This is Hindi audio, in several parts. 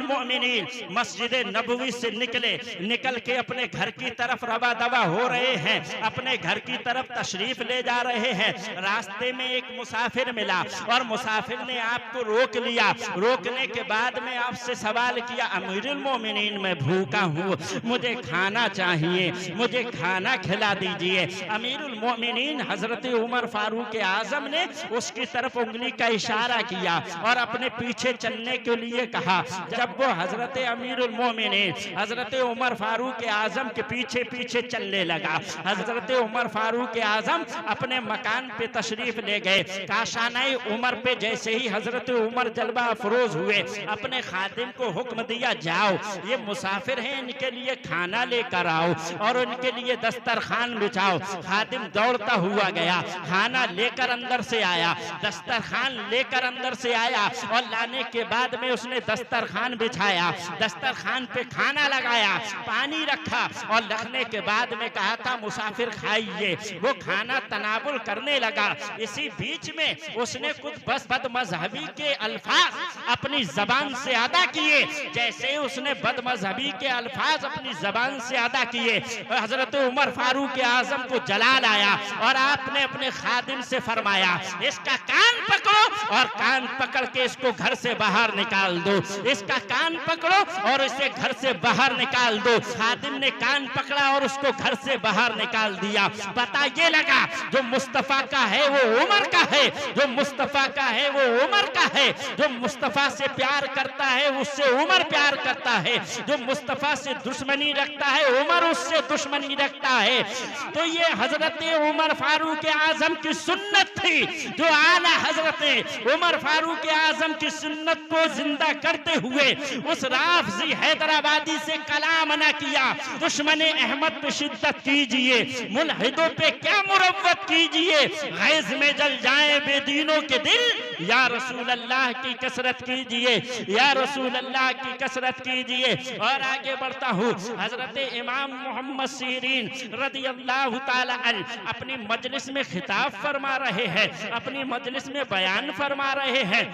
मोमिनीन मस्जिद नबवी से निकल के अपने घर की तरफ रवा दवा हो रहे हैं, अपने घर की तरफ तशरीफ ले जा रहे हैं। रास्ते में एक मुसाफिर मिला और मुसाफिर ने आपको रोक लिया। रोकने के बाद में आपसे सवाल किया, अमीरुल मोमिनीन मैं भूखा हूँ, मुझे खाना चाहिए, मुझे खाना खिला दीजिए। अमीरुल मोमिनीन हजरत उमर फारूक आजम ने उसकी तरफ उंगली का इशारा किया और अपने पीछे चलने के लिए कहा। जब वो हजरत अमीरुल मोमिनीन हजरत उमर फारूक आजम के पीछे पीछे चलने लगा, हजरत उमर फारूक आजम अपने मकान पे तशरीफ ले गए। काशानाई उमर पे जैसे ही हजरत उमर जलवा अफरोज हुए, अपने खादिम को हुक्म दिया, जाओ ये मुसाफिर हैं, इनके लिए खाना लेकर आओ और उनके लिए दस्तरखान बिछाओ। खादिम दौड़ता हुआ गया, खाना लेकर अंदर से आया, दस्तरखान लेकर अंदर से आया और लाने के बाद में उसने दस्तरखान बिछाया, दस्तरखान पे खाना लगाया, पानी रखा और रखने के बाद में कहा था मुसाफिर खाइए। वो खाना तनावुल करने लगा। इसी बीच में उसने कुछ बस बदमजहबी के अल्फाज अपनी जबान से अदा किए। जैसे ही उसने बदमजहबी के अल्फाज अपनी जबान से अदा किए, हजरत उमर फारूक आजम को जलाल आया और आपने अपने खादिम से फरमाया, इसका कान पकड़ो और कान पकड़ के इसको घर से बाहर निकाल दो, इसका कान पकड़ो और इसे घर से बाहर निकाल दो। खादिम ने कान पकड़ा और उसको घर से बाहर निकाल दिया। पता ये लगा जो मुस्तफा का है वो उमर का है, जो मुस्तफा का है वो उमर का है, जो मुस्तफा से प्यार करता है उससे उमर प्यार करता है, जो मुस्तफा से दुश्मनी रखता है उमर उससे दुश्मनी रखता है। तो ये हजरत उमर फारूक आजम की सुन्नत थी, जो आला हजरत उमर फारूक आजम की सुन्नत को जिंदा करते हुए उस राफजी हैदराबादी से कलाम न किया। दुश्मन अहमद पे शिद्दत कीजिए, मुल्हिदों पे क्या मुरव्वत कीजिए, गैज़ में जल जाए बेदीनों के दिल, या रसूल अल्लाह की कसरत कीजिए, या रसूल अल्लाह की कसरत कीजिए। और आगे बढ़ता हूँ, हजरत इमाम मोहम्मद सीरीन रदी अल्लाह ताला अन्हु अपनी मजलिस में खिताब फरमा रहे हैं, अपनी मजलिस में बयान फरमा रहे हैं।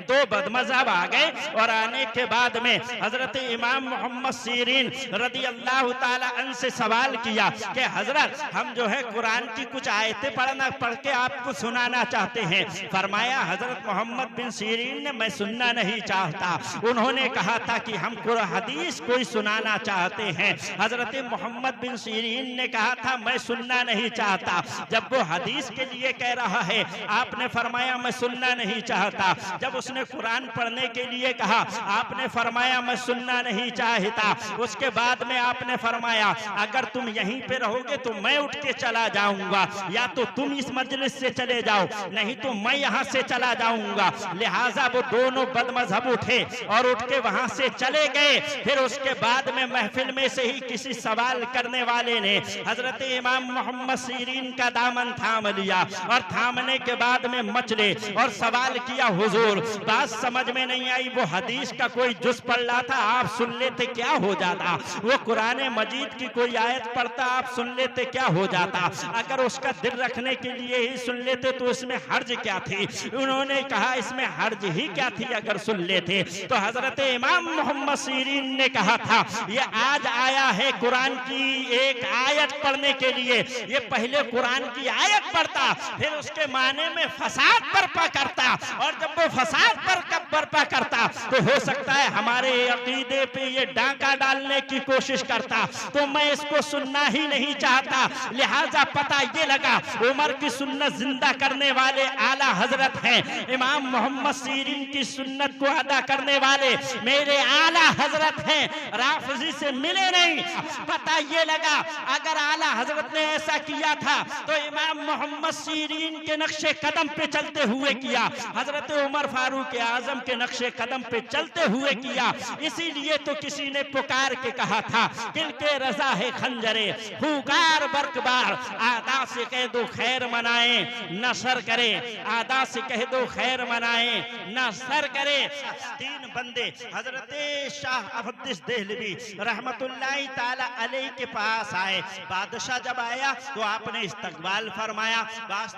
दो बदमज़हब आ गए और आने के बाद में हजरत इमाम मोहम्मद सीरीन रदी अल्लाह ताला अन्हु से सवाल किया कि हजरत हम जो है कुरान की कुछ आयतें पढ़ के आपको सुनाना चाहते हैं। फरमाया हजरत मोहम्मद बिन सीरीन ने, मैं सुनना नहीं चाहता। उन्होंने कहा था कि हम हदीस कोई सुनाना चाहते हैं। हजरत मोहम्मद बिन सीरीन ने कहा था मैं सुनना नहीं चाहता। जब वो हदीस के लिए कह रहा है, आपने फरमाया मैं सुनना नहीं चाहता। जब उसने कुरान पढ़ने के लिए कहा, आपने फरमाया मैं सुनना नहीं चाहता। उसके बाद में आपने फरमाया अगर तुम यहीं पे रहोगे तो मैं उठ के चला जाऊंगा, या तो तुम इस मजलिस से चले जाओ, नहीं तो मैं यहाँ से चला जाऊंगा। लिहाजा वो दोनों बदमजहब उठे और उठ के वहां से चले गए। फिर उसके बाद में महफिल में से ही किसी सवाल करने वाले ने हजरत इमाम मोहम्मद सीरीन का दामन थाम लिया और थामने के बाद में मचले और सवाल किया, हुजूर बात समझ में नहीं आई, वो हदीस का कोई जुज पढ़ रहा था, आप सुन लेते क्या हो जाता? वो कुरान मजीद की कोई आयत पढ़ता, आप सुन लेते क्या हो जाता? अगर उसका दिल रखने के लिए ही सुन लेते तो इसमें हर्ज क्या थी? उन्होंने कहा इसमें हर्ज ही क्या थी अगर सुन लेते। तो हजरत इमाम मोहम्मद सीरीन ने कहा था ये आज आया है कुरान की एक आयत पढ़ने के लिए, ये पहले कुरान की आयत पढ़ता, फिर उसके माने में फसाद बर्पा करता, और जब वो फसाद बर्पा करता तो हो सकता है हमारे अकीदे पे ये डांका डालने की कोशिश करता। तो मैं इसको सुनना ही नहीं चाहता। लिहाजा पता ये लगा उमर की सुन्नत जिंदा करने वाले आला हजरत हैं, इमाम मोहम्मद सीरीन की सुन्नत को अदा करने वाले मेरे आला हजरत हैं, राफजी से मिले नहीं। पता ये लगा अगर आला हजरत ने ऐसा किया था तो इमाम मोहम्मद सीरीन के नक्शे कदम पे चलते हुए किया, हजरत उमर फारूक आजम के नक्शे कदम पे चलते हुए किया। इसीलिए तो किसी ने पुकार के कहा था दिल के रजा है खंजरे हुकार बरकबार, आदा से कह दो खैर मनाए नशर करे, आदा से कह तो खैर मनाए ना सर करे। 3 बंदे हजरत शाह अब्दुस देहलवी रहमतुल्लाहि ताला अलैहि के पास आए। बादशाह जब आया तो आपने इस्तकबाल फरमाया।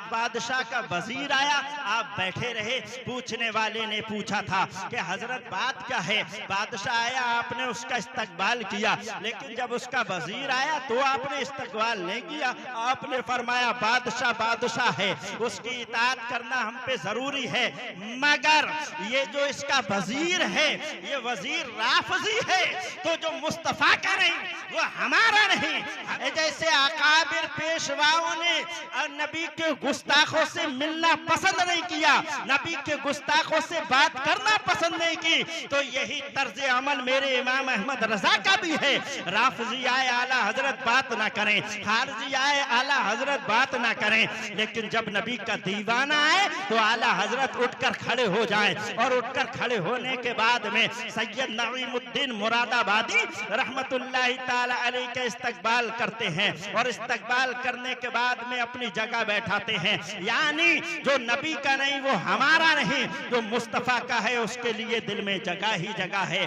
बादशाह का वजीर आया, आप बैठे रहे। पूछने वाले ने पूछा था कि हजरत बात क्या है। बादशाह आया, आपने उसका इस्तकबाल किया, लेकिन जब उसका वजीर आया तो आपने इस्तकबाल नहीं किया। आपने फरमाया बादशाह बादशाह है, उसकी इताअत करना हम पे जरूरी है, मगर ये जो इसका वजीर है ये वजीर राफजी है, तो जो मुस्तफा का नहीं वो हमारा नहीं। जैसे अकाबिर पेशवाओं ने नबी के गुस्ताखों से मिलना पसंद नहीं किया, नबी के गुस्ताखों से बात करना पसंद नहीं की, तो यही तर्ज अमल मेरे इमाम अहमद रजा का भी है। राफजी आए आला हजरत बात ना करें, खारजी आए आला हजरत बात ना करें, लेकिन जब नबी का दीवाना आए तो आला हजरत उठकर खड़े हो जाएं। और उठकर खड़े होने के बाद में सैयद नईमुद्दीन मुरादाबादी रहमतुल्लाहि ताला अलैहि का इस्तकबाल करते हैं, और इस्तकबाल करने के बाद में अपनी जगह बैठाते हैं। यानी जो नबी का नहीं वो हमारा नहीं, जो मुस्तफा का है उसके लिए दिल में जगह ही जगह है।